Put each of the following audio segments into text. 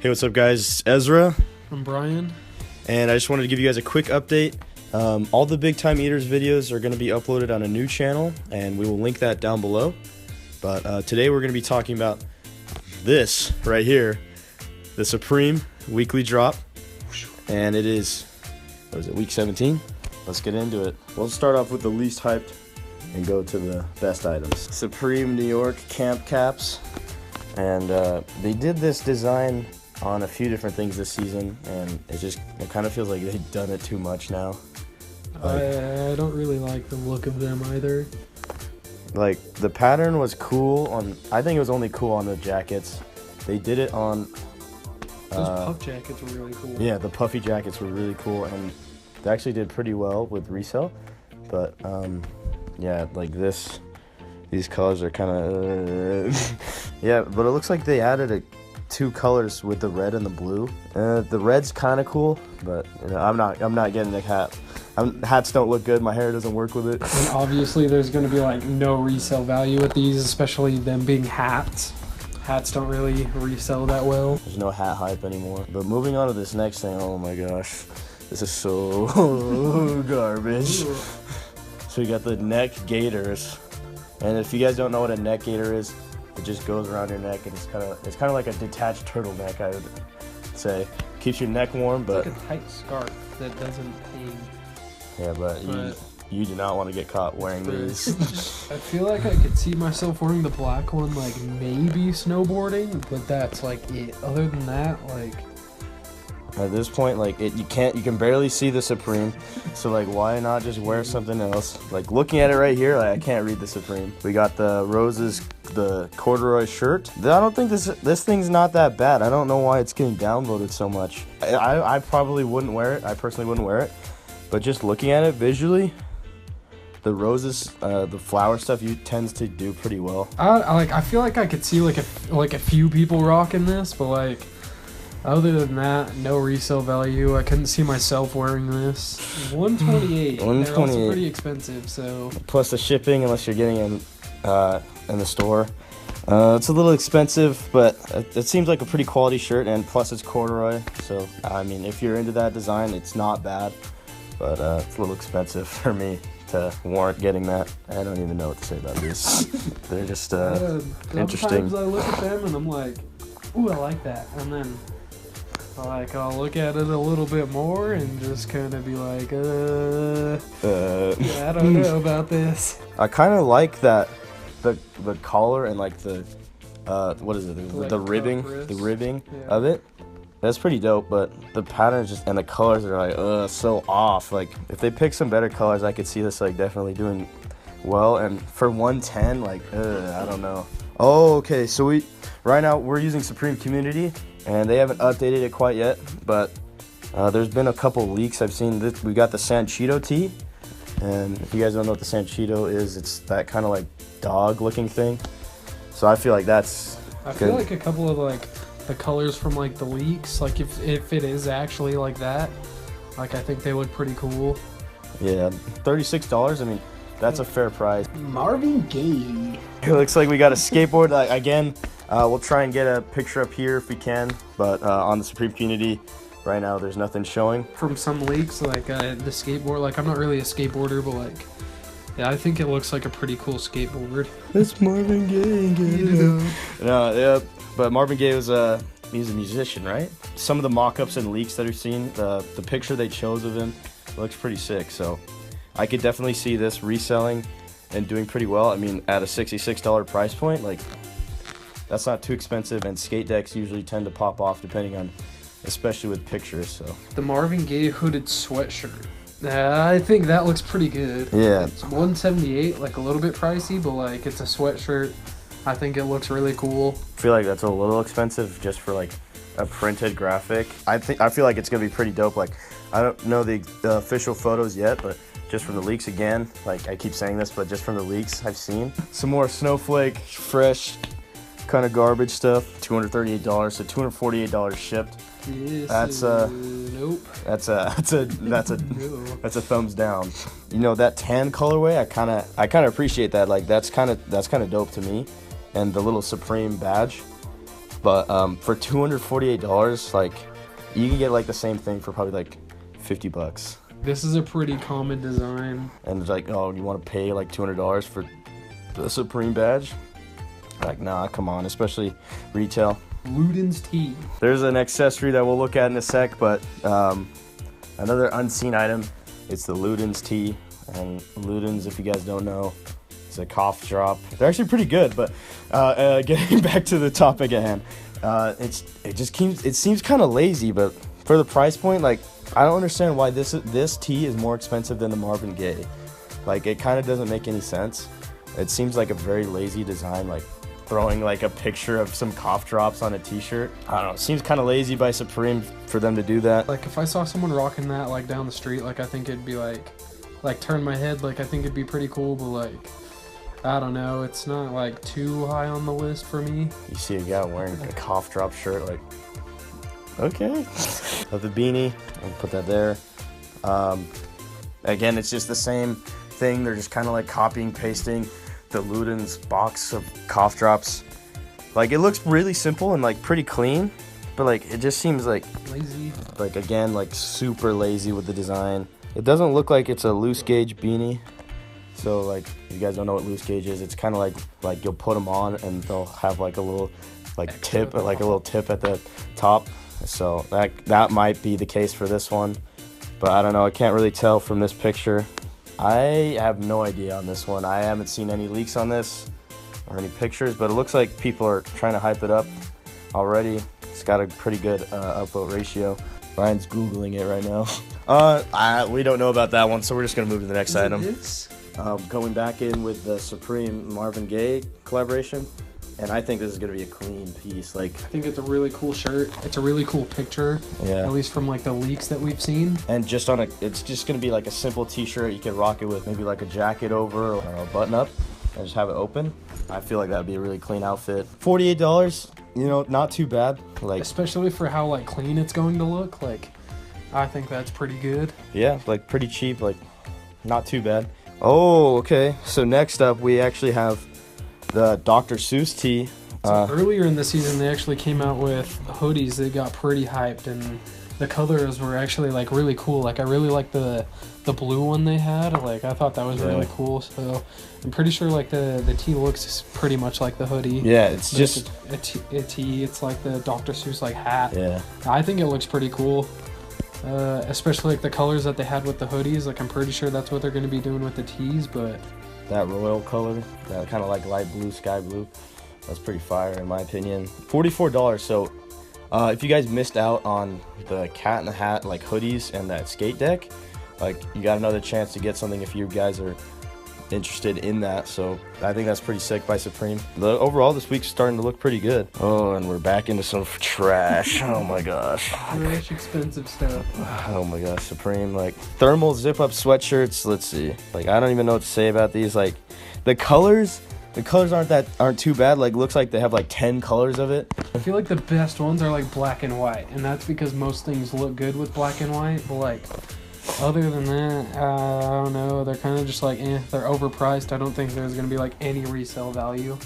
Hey, what's up guys? Ezra. I'm Bryan. And I just wanted to give you guys a quick update. All the Big Time Eaters videos are going to be uploaded on a new channel, and we will link that down below. But today we're going to be talking about this right here, the Supreme weekly drop. And it is, what is it, week 17? Let's get into it. We'll start off with the least hyped and go to the best items. Supreme New York camp caps. And they did this design on a few different things this season, and it kind of feels like they've done it too much now. I don't really like the look of them either. Like, the pattern was cool on, I think it was only cool on the jackets. They did it on those puff jackets were really cool. Yeah, the puffy jackets were really cool, and they actually did pretty well with resale. But yeah, like these colors are kind of yeah, but it looks like they added two colors with the red and the blue. The red's kind of cool, but you know, I'm not getting a hat. Hats don't look good. My hair doesn't work with it. And obviously, there's going to be like no resale value with these, especially them being hats. Hats don't really resell that well. There's no hat hype anymore. But moving on to this next thing, oh my gosh, this is so garbage. So we got the neck gaiters, and if you guys don't know what a neck gaiter is, it just goes around your neck, and it's kind of like a detached turtleneck, I would say. Keeps your neck warm, but it's like a tight scarf that doesn't hang. Yeah, but you do not want to get caught wearing these. I feel like I could see myself wearing the black one, like maybe snowboarding, but that's like it. Other than that, like at this point, like you can barely see the Supreme, so like why not just wear something else? Like looking at it right here, like, I can't read the Supreme. We got the roses, the corduroy shirt. I don't think this thing's not that bad. I don't know why it's getting downvoted so much. I probably wouldn't wear it. I personally wouldn't wear it, but just looking at it visually, the roses, the flower stuff, tends to do pretty well. I feel like I could see like a few people rocking this, but like other than that, no resale value. I couldn't see myself wearing this. $128. They're also pretty expensive, so plus the shipping, unless you're getting in the store. It's a little expensive, but it seems like a pretty quality shirt, and plus it's corduroy. So I mean, if you're into that design, it's not bad, but it's a little expensive for me to warrant getting that. I don't even know what to say about these. They're just interesting. Sometimes I look at them and I'm like, ooh, I like that, and then I'll look at it a little bit more and just kind of be like, yeah, I don't know about this. I kind of like that the collar and like the what is it, the ribbing of it. That's pretty dope, but the patterns and the colors are like so off. Like if they pick some better colors, I could see this like definitely doing well. And for 110, like I don't know. Oh, okay. So right now we're using Supreme Community, and they haven't updated it quite yet. But there's been a couple leaks I've seen. We got the Sanchito tee, and if you guys don't know what the Sanchito is, it's that kind of like dog-looking thing. So I feel like that's. I feel like a couple of like the colors from like the leaks, like if it is actually like that, like I think they look pretty cool. Yeah, $36. I mean, that's a fair price. Marvin Gaye. It looks like we got a skateboard again. We'll try and get a picture up here if we can, but on the Supreme Community right now there's nothing showing. From some leaks, like the skateboard, like I'm not really a skateboarder, but like yeah, I think it looks like a pretty cool skateboard. It's Marvin Gaye. No, yeah, but Marvin Gaye was he's a musician, right? Some of the mock-ups and leaks that I've seen, the picture they chose of him looks pretty sick. So I could definitely see this reselling and doing pretty well. I mean, at a $66 price point, like that's not too expensive, and skate decks usually tend to pop off depending on, especially with pictures. So the Marvin Gaye hooded sweatshirt. I think that looks pretty good. Yeah. It's $178, like a little bit pricey, but like it's a sweatshirt. I think it looks really cool. I feel like that's a little expensive just for like a printed graphic. I feel like it's gonna be pretty dope. Like I don't know the official photos yet, but just from the leaks again, like I keep saying this, but just from the leaks I've seen. Some more snowflake, fresh, kind of garbage stuff. $238, so $248 shipped. Yes, that's nope. That's a thumbs down. You know, that tan colorway, I kind of appreciate that. Like that's kind of dope to me. And the little Supreme badge, But for $248, like you can get like the same thing for probably like $50. This is a pretty common design. And it's like, oh, you want to pay like $200 for the Supreme badge? Like, nah, come on, especially retail. Luden's tee. There's an accessory that we'll look at in a sec, but another unseen item. It's the Luden's tee. And Luden's, if you guys don't know, it's a cough drop. They're actually pretty good, but getting back to the topic at hand, it seems kind of lazy, but for the price point, like, I don't understand why this tee is more expensive than the Marvin Gaye. Like, it kind of doesn't make any sense. It seems like a very lazy design, like throwing like a picture of some cough drops on a t-shirt. I don't know, it seems kind of lazy by Supreme for them to do that. Like, if I saw someone rocking that like down the street, like I think it'd be like turn my head, like I think it'd be pretty cool, but like, I don't know, it's not like too high on the list for me. You see a guy wearing a cough drop shirt, like, okay. Of the beanie, I'll put that there. Again, it's just the same thing. They're just kind of like copying, pasting the Luden's box of cough drops. Like, it looks really simple and like pretty clean, but like it just seems like lazy. Like, again, like super lazy with the design. It doesn't look like it's a loose gauge beanie. So like, if you guys don't know what loose gauge is, it's kind of like you'll put them on and they'll have like a little like tip, like a little tip at the top. So that might be the case for this one, but I don't know. I can't really tell from this picture. I have no idea on this one. I haven't seen any leaks on this or any pictures, but it looks like people are trying to hype it up already. It's got a pretty good upvote ratio. Brian's Googling it right now. We don't know about that one, so we're just going to move to the next item. Going back in with the Supreme Marvin Gaye collaboration, and I think this is going to be a clean piece. Like, I think it's a really cool shirt. It's a really cool picture. Yeah. At least from like the leaks that we've seen. And just it's just going to be like a simple t-shirt. You can rock it with maybe like a jacket over or a button up and just have it open. I feel like that would be a really clean outfit. $48, you know, not too bad. Like, especially for how like clean it's going to look. Like, I think that's pretty good. Yeah, like pretty cheap, like not too bad. Oh, okay. So next up, we actually have the Dr. Seuss tee. So earlier in the season, they actually came out with hoodies that got pretty hyped, and the colors were actually like really cool. Like, I really like the blue one they had. Like, I thought that was really cool. So I'm pretty sure like the tee looks pretty much like the hoodie. Yeah, it's just a tee. It's like the Dr. Seuss like hat. Yeah, I think it looks pretty cool. Especially like the colors that they had with the hoodies. Like, I'm pretty sure that's what they're going to be doing with the tees, but that royal color, that kind of like light blue, sky blue, that's pretty fire in my opinion. $44. So if you guys missed out on the Cat in the Hat like hoodies and that skate deck, like, you got another chance to get something if you guys are interested in that. So I think that's pretty sick by Supreme. Overall, this week's starting to look pretty good. Oh, and we're back into some trash. Oh my gosh, trash expensive stuff. Oh my gosh, Supreme, like thermal zip up sweatshirts. Let's see, like, I don't even know what to say about these. Like, the colors aren't too bad. Like, looks like they have like 10 colors of it. I feel like the best ones are like black and white, and that's because most things look good with black and white, but like, other than that, I don't know. They're kind of just like, they're overpriced. I don't think there's going to be like any resale value.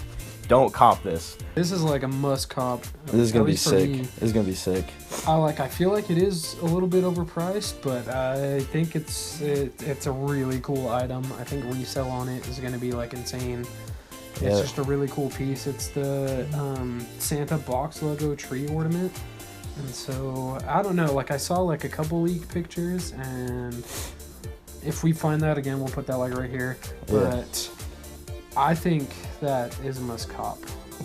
Don't cop this. This is like a must cop. This is going to be sick. This is going to be sick. I feel like it is a little bit overpriced, but I think it's a really cool item. I think resale on it is going to be like insane. It's just a really cool piece. It's the Santa box logo tree ornament. And so, I don't know, like, I saw like a couple leak pictures, and if we find that again, we'll put that like right here. But I think that is a must cop.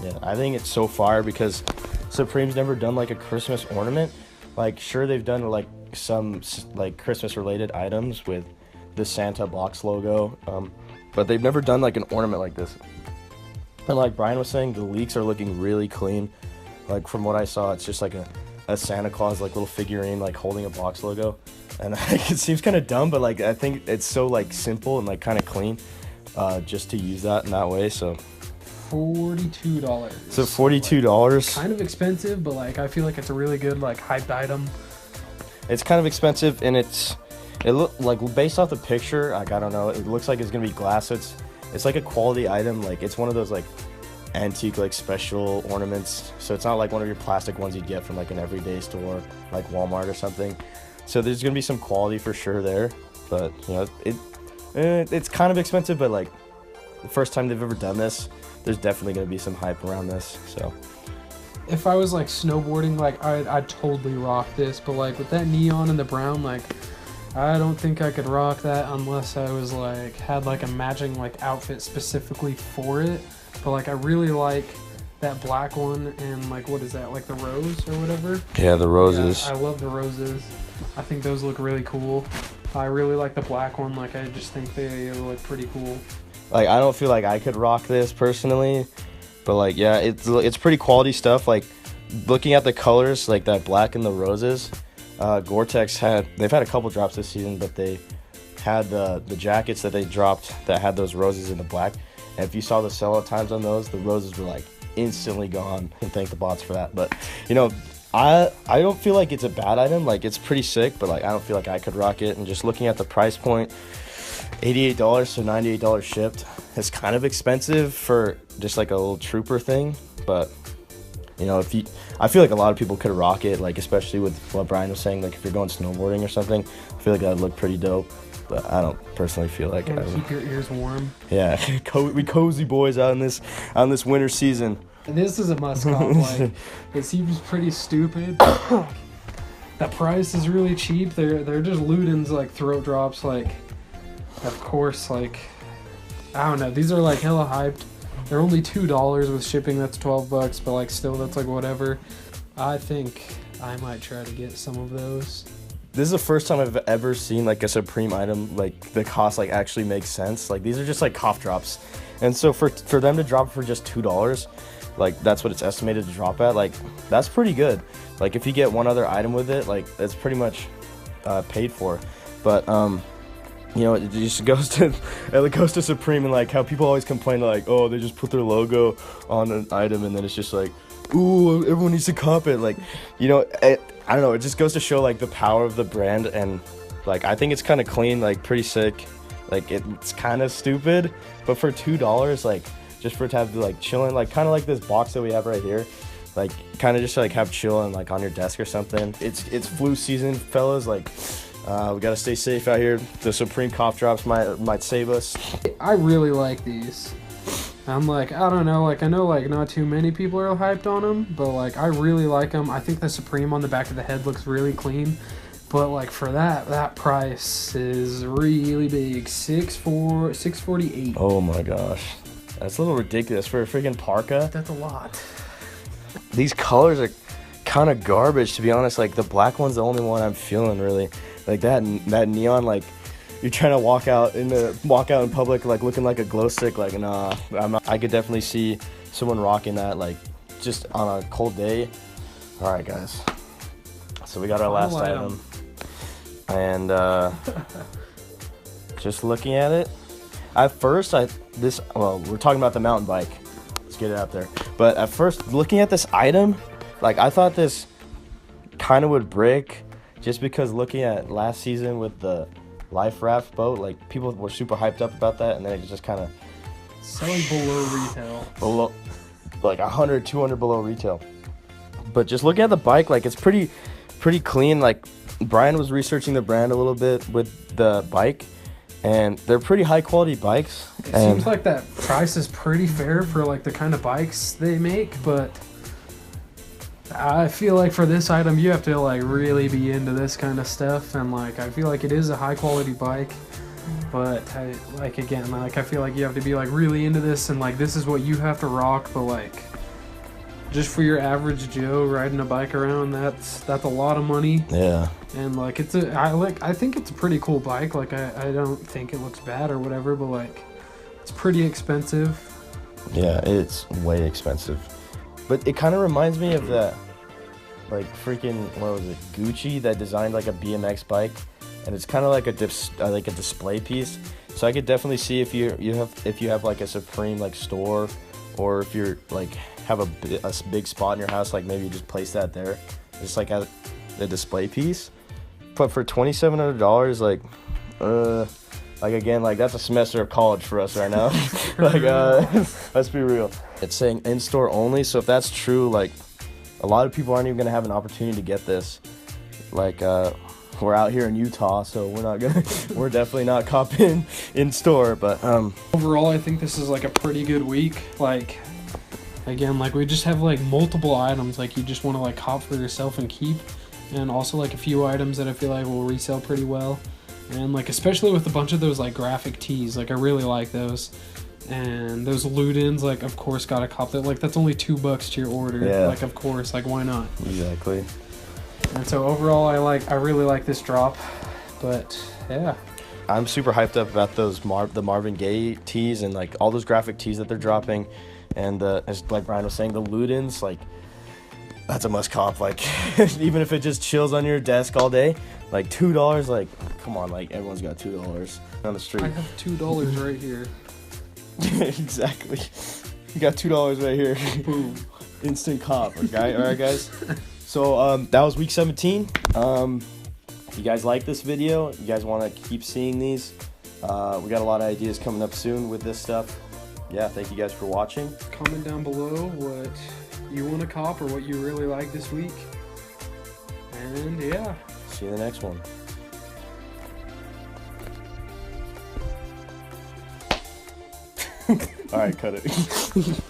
Yeah, I think it's so fire because Supreme's never done like a Christmas ornament. Like, sure, they've done like some like Christmas related items with the Santa box logo, but they've never done like an ornament like this. And like Brian was saying, the leaks are looking really clean. Like, from what I saw, it's just like a Santa Claus like little figurine like holding a box logo, and like, it seems kind of dumb, but like, I think it's so like simple and like kind of clean just to use that in that way. So $42. So $42. Kind of expensive, but like, I feel like it's a really good like hyped item. It's kind of expensive, and it look like, based off the picture, like, I don't know, it looks like it's gonna be glass. So it's like a quality item. Like, it's one of those like antique like special ornaments. So it's not like one of your plastic ones you'd get from like an everyday store like Walmart or something. So there's gonna be some quality for sure there, but you know it's kind of expensive, but like the first time they've ever done this, there's definitely gonna be some hype around this. So if I was like snowboarding, like I'd totally rock this, but like with that neon and the brown, like I don't think I could rock that unless I was like had like a matching like outfit specifically for it. But like I really like that black one and like what is that, like the rose or whatever? Yeah, the roses. Yeah, I love the roses. I think those look really cool. I really like the black one. Like I just think they look pretty cool. Like I don't feel like I could rock this personally, but like yeah, it's pretty quality stuff. Like looking at the colors, like that black and the roses. Gore-Tex they've had a couple drops this season, but they had the jackets that they dropped that had those roses in the black. And if you saw the sellout times on those, the roses were like instantly gone. And thank the bots for that. But you know, I don't feel like it's a bad item. Like it's pretty sick, but like I don't feel like I could rock it. And just looking at the price point, $88, so $98 shipped. It's kind of expensive for just like a little trooper thing, but you know, I feel like a lot of people could rock it, like especially with what Bryan was saying, like if you're going snowboarding or something, I feel like that would look pretty dope. But I don't personally feel like and keep your ears warm. Yeah, we cozy boys out in this winter season. And this is a must cop. Like it seems pretty stupid. The price is really cheap. They're just Luden's like throat drops. Like of course, like I don't know. These are like hella hyped. They're only $2 with shipping. That's $12, but like still, that's like whatever. I think I might try to get some of those. This is the first time I've ever seen like a Supreme item like the cost like actually makes sense. Like these are just like cough drops, and so for them to drop for just $2, like that's what it's estimated to drop at. Like that's pretty good. Like if you get one other item with it, like it's pretty much paid for. But you know, it just goes to Supreme, and like how people always complain like, oh, they just put their logo on an item and then it's just like, ooh, everyone needs to cop it. Like, you know, I don't know, it just goes to show like the power of the brand, and like I think it's kind of clean, like pretty sick. Like it's kind of stupid, but for $2, like just for it to have like chilling, like kind of like this box that we have right here, like kind of just to, like have chilling like on your desk or something. It's flu season, fellas. Like we gotta stay safe out here. The Supreme cough drops might save us. I really like these. I'm like, I don't know, like I know like not too many people are hyped on them, but like I really like them. I think the Supreme on the back of the head looks really clean, but like for that price is really big. $648. Oh my gosh, that's a little ridiculous for a freaking parka. That's a lot. These colors are kind of garbage, to be honest. Like the black one's the only one I'm feeling really. Like that neon, like you're trying to walk out in public like looking like a glow stick. Like nah, I'm not. I could definitely see someone rocking that like just on a cold day. All right, guys. So we got our last item, and just looking at it, at first we're talking about the mountain bike. Let's get it out there. But at first, looking at this item, like I thought this kind of would break, just because looking at last season with the life raft boat, like people were super hyped up about that, and then it just kind of selling below retail, like 100, 200 below retail. But just looking at the bike, like it's pretty clean. Like Bryan was researching the brand a little bit with the bike, and they're pretty high quality bikes. It seems like that price is pretty fair for like the kind of bikes they make, but I feel like for this item you have to like really be into this kind of stuff, and like I feel like it is a high quality bike, but I feel like you have to be like really into this, and like this is what you have to rock. But like just for your average Joe riding a bike around, that's a lot of money. Yeah. And like I think it's a pretty cool bike. Like I don't think it looks bad or whatever, but like it's pretty expensive. Yeah, it's way expensive. But it kind of reminds me of that, like freaking, what was it, Gucci that designed like a BMX bike, and it's kind of like a display piece. So I could definitely see if you have like a Supreme like store, or if you're like have a big spot in your house, like maybe you just place that there, just like as a display piece. But for $2,700, like Like again, like that's a semester of college for us right now. Like let's be real. It's saying in-store only, so if that's true, like a lot of people aren't even gonna have an opportunity to get this. Like we're out here in Utah, so we're definitely not copping in store. But overall, I think this is like a pretty good week. Like again, like we just have like multiple items like you just want to like cop for yourself and keep, and also like a few items that I feel like will resell pretty well. And like especially with a bunch of those like graphic tees, like I really like those. And those loot-ins, like of course gotta cop that. Like that's only $2 to your order. Yeah. Like of course, like why not? Exactly. And so overall, I really like this drop. But yeah, I'm super hyped up about those the Marvin Gaye tees and like all those graphic tees that they're dropping. And as like Bryan was saying, the loot-ins, like that's a must cop. Like even if it just chills on your desk all day, like $2, like come on, like everyone's got $2 on the street. I have $2 right here. Exactly. You got $2 right here. Boom. Instant cop. Okay, all right, guys. So that was week 17. If you guys like this video, you guys want to keep seeing these, we got a lot of ideas coming up soon with this stuff. Yeah, thank you guys for watching. Comment down below what you want to cop or what you really like this week. And yeah. See you in the next one. All right, cut it.